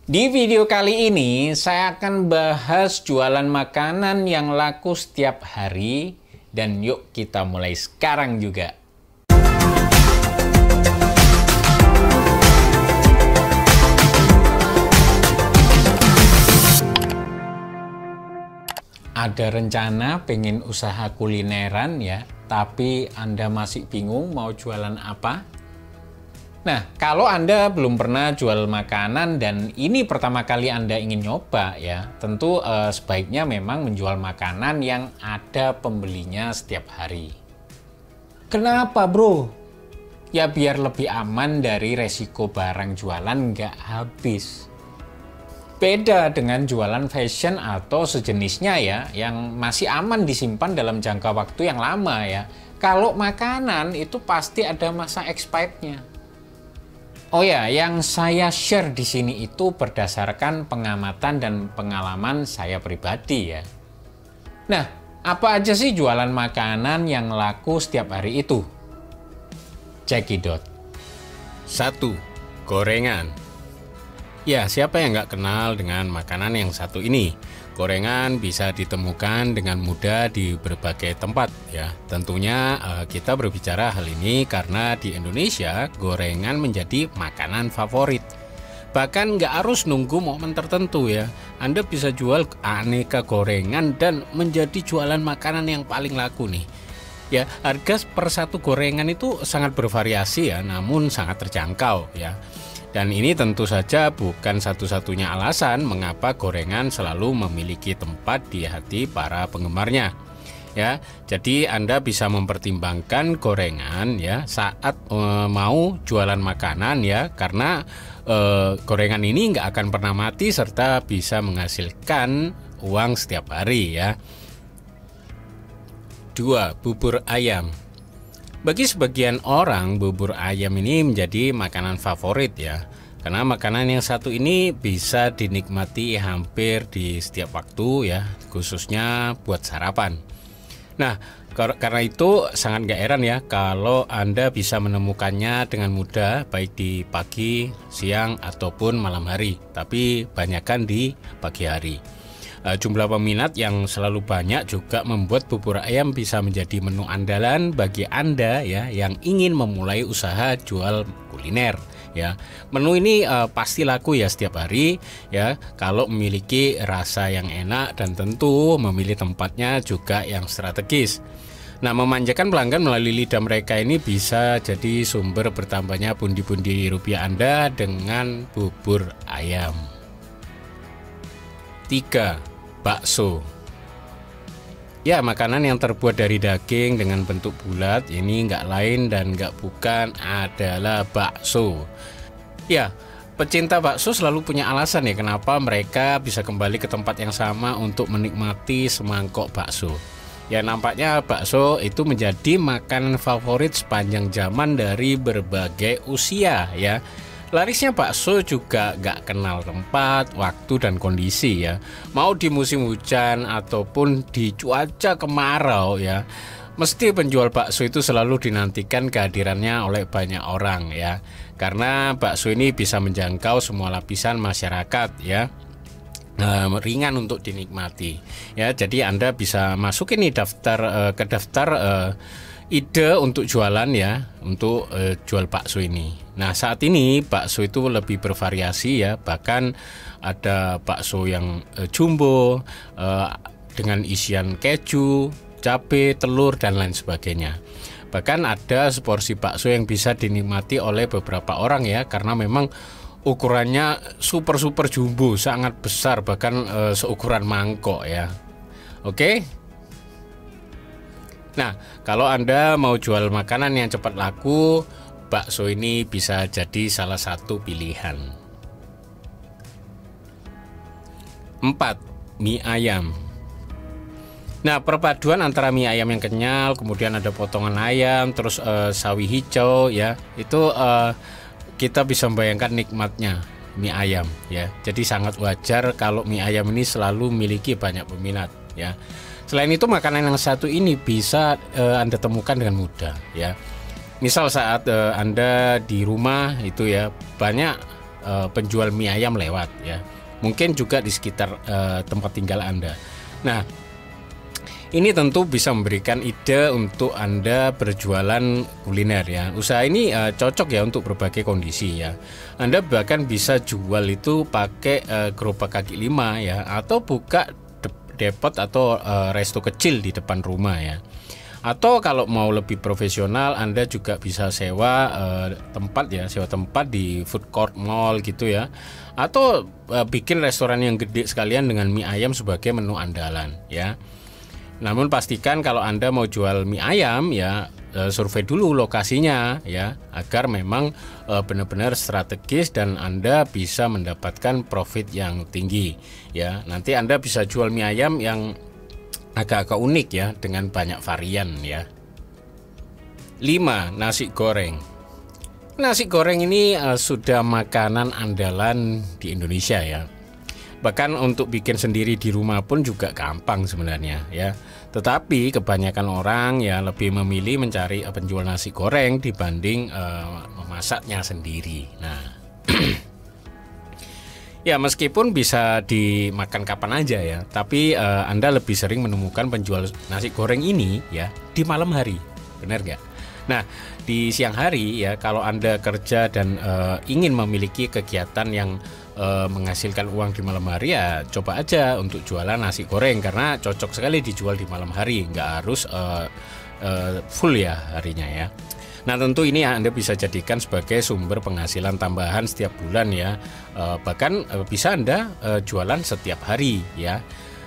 Di video kali ini saya akan bahas jualan makanan yang laku setiap hari dan yuk kita mulai sekarang juga. Ada rencana pengen usaha kulineran ya, tapi Anda masih bingung mau jualan apa? Nah, kalau Anda belum pernah jual makanan dan ini pertama kali Anda ingin nyoba ya, tentu sebaiknya memang menjual makanan yang ada pembelinya setiap hari. Kenapa bro? Ya biar lebih aman dari resiko barang jualan nggak habis. Beda dengan jualan fashion atau sejenisnya ya, yang masih aman disimpan dalam jangka waktu yang lama ya. Kalau makanan itu pasti ada masa expirednya. Oh ya, yang saya share di sini itu berdasarkan pengamatan dan pengalaman saya pribadi ya. Nah, apa aja sih jualan makanan yang laku setiap hari itu? Cekidot. 1. Gorengan. Ya, siapa yang nggak kenal dengan makanan yang satu ini? Gorengan bisa ditemukan dengan mudah di berbagai tempat ya. Tentunya kita berbicara hal ini karena di Indonesia gorengan menjadi makanan favorit. Bahkan nggak harus nunggu momen tertentu ya. Anda bisa jual aneka gorengan dan menjadi jualan makanan yang paling laku nih. Ya, harga per satu gorengan itu sangat bervariasi ya, namun sangat terjangkau ya. Dan ini tentu saja bukan satu-satunya alasan mengapa gorengan selalu memiliki tempat di hati para penggemarnya. Ya, jadi Anda bisa mempertimbangkan gorengan ya saat mau jualan makanan ya, karena gorengan ini nggak akan pernah mati serta bisa menghasilkan uang setiap hari ya. 2. Bubur ayam. Bagi sebagian orang, bubur ayam ini menjadi makanan favorit ya. Karena makanan yang satu ini bisa dinikmati hampir di setiap waktu ya, khususnya buat sarapan. Nah, karena itu sangat gak heran ya kalau Anda bisa menemukannya dengan mudah baik di pagi, siang, ataupun malam hari. Tapi banyakkan di pagi hari. Jumlah peminat yang selalu banyak juga membuat bubur ayam bisa menjadi menu andalan bagi Anda ya yang ingin memulai usaha jual kuliner ya. Menu ini pasti laku ya setiap hari ya kalau memiliki rasa yang enak dan tentu memilih tempatnya juga yang strategis. Nah, memanjakan pelanggan melalui lidah mereka ini bisa jadi sumber bertambahnya pundi-pundi rupiah Anda dengan bubur ayam. 3. Bakso. Ya, makanan yang terbuat dari daging dengan bentuk bulat ini nggak lain dan nggak bukan adalah bakso. Ya, pecinta bakso selalu punya alasan ya kenapa mereka bisa kembali ke tempat yang sama untuk menikmati semangkok bakso. Ya, nampaknya bakso itu menjadi makanan favorit sepanjang zaman dari berbagai usia ya. Larisnya bakso juga gak kenal tempat, waktu, dan kondisi ya. Mau di musim hujan ataupun di cuaca kemarau ya, mesti penjual bakso itu selalu dinantikan kehadirannya oleh banyak orang ya. Karena bakso ini bisa menjangkau semua lapisan masyarakat ya. Ringan untuk dinikmati ya. Jadi Anda bisa masuk ini ke daftar ide untuk jualan ya, untuk jual bakso ini. Nah, saat ini bakso itu lebih bervariasi ya, bahkan ada bakso yang jumbo dengan isian keju, cabai, telur dan lain sebagainya. Bahkan ada seporsi bakso yang bisa dinikmati oleh beberapa orang ya, karena memang ukurannya super jumbo, sangat besar, bahkan seukuran mangkok ya. Oke. Nah, kalau Anda mau jual makanan yang cepat laku, bakso ini bisa jadi salah satu pilihan. 4. Mie ayam. Nah, perpaduan antara mie ayam yang kenyal, kemudian ada potongan ayam, terus sawi hijau ya, itu kita bisa membayangkan nikmatnya mie ayam ya. Jadi sangat wajar kalau mie ayam ini selalu memiliki banyak peminat ya. Selain itu, makanan yang satu ini bisa Anda temukan dengan mudah ya. Misal saat Anda di rumah itu ya banyak penjual mie ayam lewat ya. Mungkin juga di sekitar tempat tinggal Anda. Nah, ini tentu bisa memberikan ide untuk Anda berjualan kuliner ya. Usaha ini cocok ya untuk berbagai kondisi ya. Anda bahkan bisa jual itu pakai gerobak kaki lima ya, atau buka depot atau resto kecil di depan rumah ya. Atau kalau mau lebih profesional, Anda juga bisa sewa tempat ya, sewa tempat di food court mall gitu ya. Atau bikin restoran yang gede sekalian dengan mie ayam sebagai menu andalan ya. Namun pastikan kalau Anda mau jual mie ayam ya, survei dulu lokasinya ya, agar memang benar-benar strategis dan Anda bisa mendapatkan profit yang tinggi ya. Nanti Anda bisa jual mie ayam yang agak-agak unik ya, dengan banyak varian ya. 5. Nasi goreng. Nasi goreng ini sudah makanan andalan di Indonesia ya. Bahkan untuk bikin sendiri di rumah pun juga gampang sebenarnya ya. Tetapi kebanyakan orang ya lebih memilih mencari penjual nasi goreng dibanding memasaknya sendiri. Nah, ya meskipun bisa dimakan kapan aja ya, tapi Anda lebih sering menemukan penjual nasi goreng ini ya di malam hari, benar nggak? Nah, di siang hari ya, kalau Anda kerja dan ingin memiliki kegiatan yang menghasilkan uang di malam hari ya, coba aja untuk jualan nasi goreng karena cocok sekali dijual di malam hari, nggak harus full ya harinya ya. Nah, tentu ini Anda bisa jadikan sebagai sumber penghasilan tambahan setiap bulan ya. Bahkan bisa Anda jualan setiap hari ya.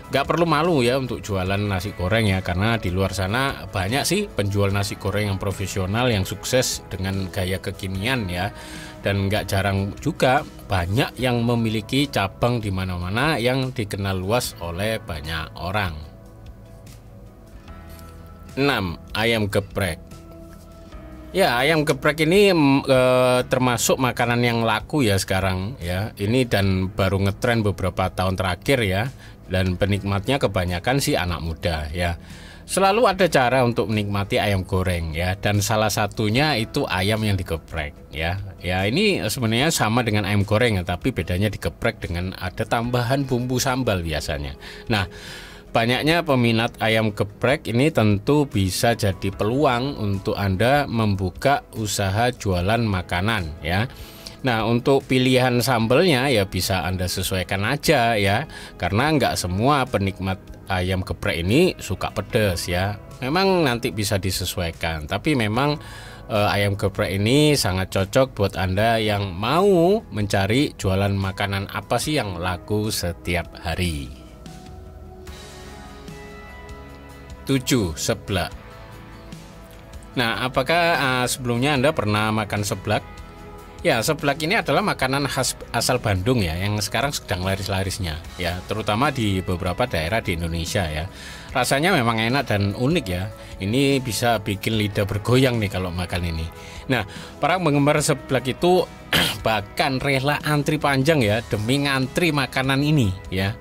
Gak perlu malu ya untuk jualan nasi goreng ya, karena di luar sana banyak sih penjual nasi goreng yang profesional yang sukses dengan gaya kekinian ya. Dan gak jarang juga banyak yang memiliki cabang di mana-mana yang dikenal luas oleh banyak orang. 6. Ayam geprek. Ya, ayam geprek ini termasuk makanan yang laku ya sekarang ya. Ini dan baru ngetren beberapa tahun terakhir ya. Dan penikmatnya kebanyakan sih anak muda ya. Selalu ada cara untuk menikmati ayam goreng ya, dan salah satunya itu ayam yang digeprek ya. Ya, ini sebenarnya sama dengan ayam goreng ya, tapi bedanya digeprek dengan ada tambahan bumbu sambal biasanya. Nah, banyaknya peminat ayam geprek ini tentu bisa jadi peluang untuk Anda membuka usaha jualan makanan ya. Nah, untuk pilihan sambelnya ya bisa Anda sesuaikan aja ya, karena nggak semua penikmat ayam geprek ini suka pedas ya. Memang nanti bisa disesuaikan, tapi memang ayam geprek ini sangat cocok buat Anda yang mau mencari jualan makanan apa sih yang laku setiap hari. 7. Seblak. Nah, apakah sebelumnya Anda pernah makan seblak? Ya, seblak ini adalah makanan khas asal Bandung ya, yang sekarang sedang laris-larisnya ya, terutama di beberapa daerah di Indonesia ya. Rasanya memang enak dan unik ya. Ini bisa bikin lidah bergoyang nih kalau makan ini. Nah, para penggemar seblak itu bahkan rela antri panjang ya demi ngantri makanan ini ya.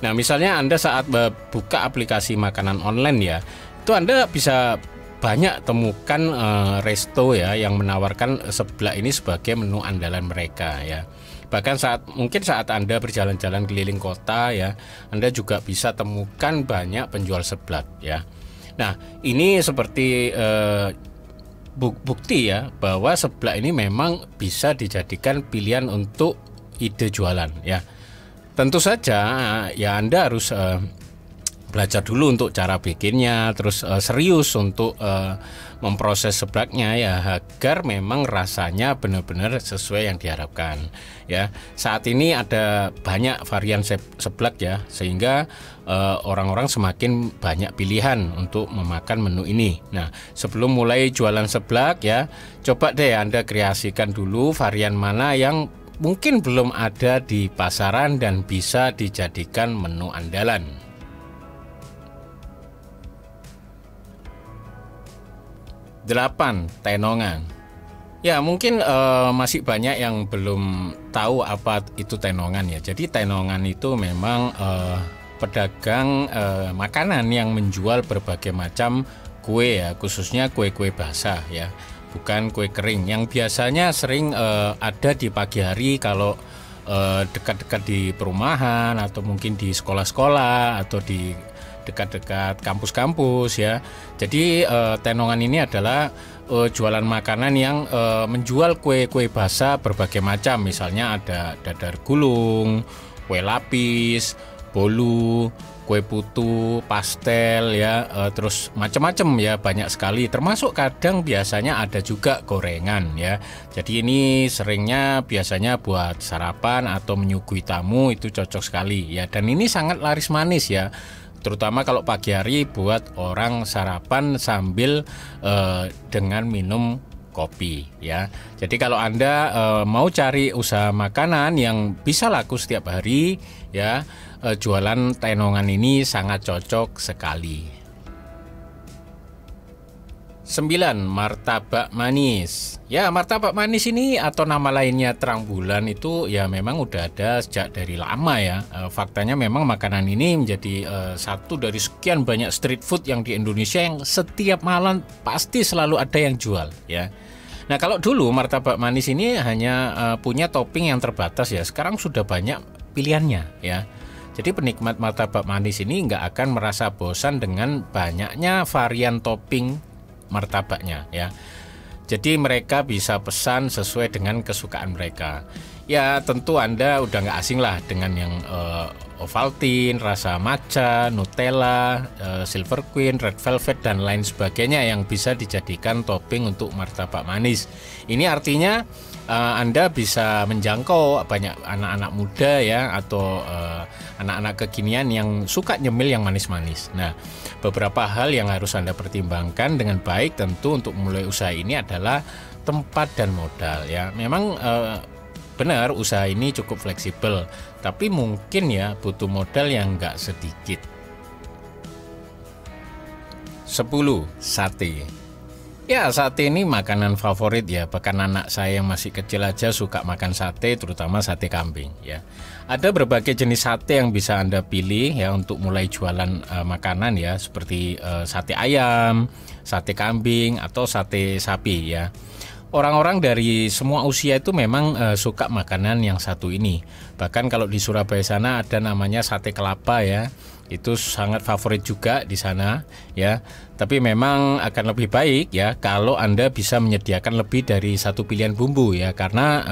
Nah, misalnya Anda saat buka aplikasi makanan online ya, itu Anda bisa banyak temukan resto ya yang menawarkan seblak ini sebagai menu andalan mereka ya. Bahkan mungkin saat Anda berjalan-jalan keliling kota ya, Anda juga bisa temukan banyak penjual seblak ya. Nah, ini seperti bukti ya bahwa seblak ini memang bisa dijadikan pilihan untuk ide jualan ya. Tentu saja ya Anda harus belajar dulu untuk cara bikinnya, terus serius untuk memproses seblaknya ya, agar memang rasanya benar-benar sesuai yang diharapkan ya. Saat ini ada banyak varian seblak ya, sehingga orang-orang semakin banyak pilihan untuk memakan menu ini. Nah, sebelum mulai jualan seblak ya, coba deh Anda kreasikan dulu varian mana yang mungkin belum ada di pasaran dan bisa dijadikan menu andalan. 8. Tenongan. Ya, mungkin masih banyak yang belum tahu apa itu tenongan ya. Jadi tenongan itu memang pedagang makanan yang menjual berbagai macam kue ya, khususnya kue-kue basah ya. bukan kue kering yang biasanya sering ada di pagi hari kalau dekat-dekat di perumahan atau mungkin di sekolah-sekolah atau di dekat-dekat kampus-kampus ya. Jadi Tenongan ini adalah jualan makanan yang menjual kue-kue basah berbagai macam. Misalnya ada dadar gulung, kue lapis, bolu, kue putu, pastel ya, terus macam-macam ya, banyak sekali. Termasuk kadang biasanya ada juga gorengan ya. Jadi ini seringnya biasanya buat sarapan atau menyuguhi tamu, itu cocok sekali ya. Dan ini sangat laris manis ya. Terutama kalau pagi hari buat orang sarapan sambil dengan minum kopi ya. Jadi kalau Anda mau cari usaha makanan yang bisa laku setiap hari ya, jualan Tenongan ini sangat cocok sekali. 9. Martabak manis. Ya, martabak manis ini atau nama lainnya terang bulan itu ya memang udah ada sejak dari lama ya. Faktanya memang makanan ini menjadi satu dari sekian banyak street food yang di Indonesia yang setiap malam pasti selalu ada yang jual ya. Nah, kalau dulu martabak manis ini hanya punya topping yang terbatas ya. Sekarang sudah banyak pilihannya ya. Jadi penikmat martabak manis ini nggak akan merasa bosan dengan banyaknya varian topping martabaknya ya. Jadi mereka bisa pesan sesuai dengan kesukaan mereka. Ya tentu Anda udah nggak asing lah dengan yang Ovaltine, rasa matcha, Nutella, Silver Queen, Red Velvet dan lain sebagainya yang bisa dijadikan topping untuk martabak manis. Ini artinya Anda bisa menjangkau banyak anak-anak muda ya, atau anak-anak kekinian yang suka nyemil yang manis-manis. Nah, beberapa hal yang harus Anda pertimbangkan dengan baik tentu untuk memulai usaha ini adalah tempat dan modal ya. Memang benar usaha ini cukup fleksibel, tapi mungkin ya butuh modal yang nggak sedikit. 10. Sate. Ya, sate ini makanan favorit ya, bahkan anak saya yang masih kecil aja suka makan sate, terutama sate kambing ya. Ada berbagai jenis sate yang bisa Anda pilih ya untuk mulai jualan makanan ya, seperti sate ayam, sate kambing atau sate sapi ya. Orang-orang dari semua usia itu memang suka makanan yang satu ini. Bahkan kalau di Surabaya sana ada namanya sate kelapa ya. Itu sangat favorit juga di sana ya. Tapi memang akan lebih baik ya kalau Anda bisa menyediakan lebih dari satu pilihan bumbu ya, karena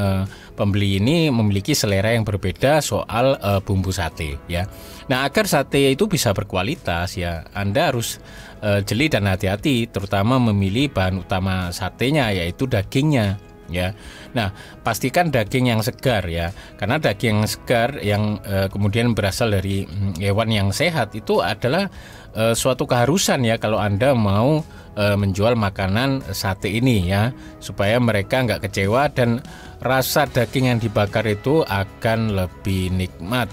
pembeli ini memiliki selera yang berbeda soal bumbu sate ya. Nah, agar sate itu bisa berkualitas ya, Anda harus jeli dan hati-hati, terutama memilih bahan utama satenya yaitu dagingnya ya. Nah, pastikan daging yang segar ya, karena daging yang segar yang kemudian berasal dari hewan yang sehat itu adalah suatu keharusan ya kalau Anda mau menjual makanan sate ini ya, supaya mereka nggak kecewa dan rasa daging yang dibakar itu akan lebih nikmat.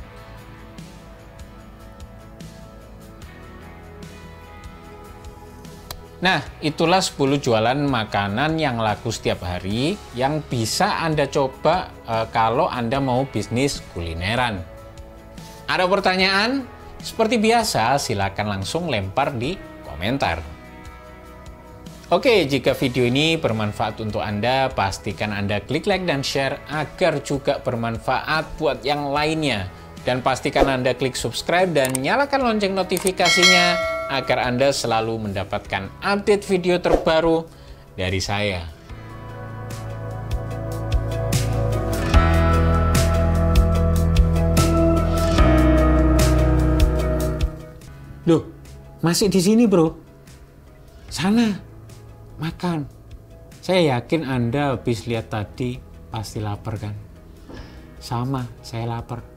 Nah, itulah 10 jualan makanan yang laku setiap hari yang bisa Anda coba kalau Anda mau bisnis kulineran. Ada pertanyaan? Seperti biasa, silakan langsung lempar di komentar. Oke, jika video ini bermanfaat untuk Anda, pastikan Anda klik like dan share agar juga bermanfaat buat yang lainnya. Dan pastikan Anda klik subscribe dan nyalakan lonceng notifikasinya agar Anda selalu mendapatkan update video terbaru dari saya. Loh, masih di sini bro? Sana, makan. Saya yakin Anda habis lihat tadi pasti lapar kan? Sama, saya lapar.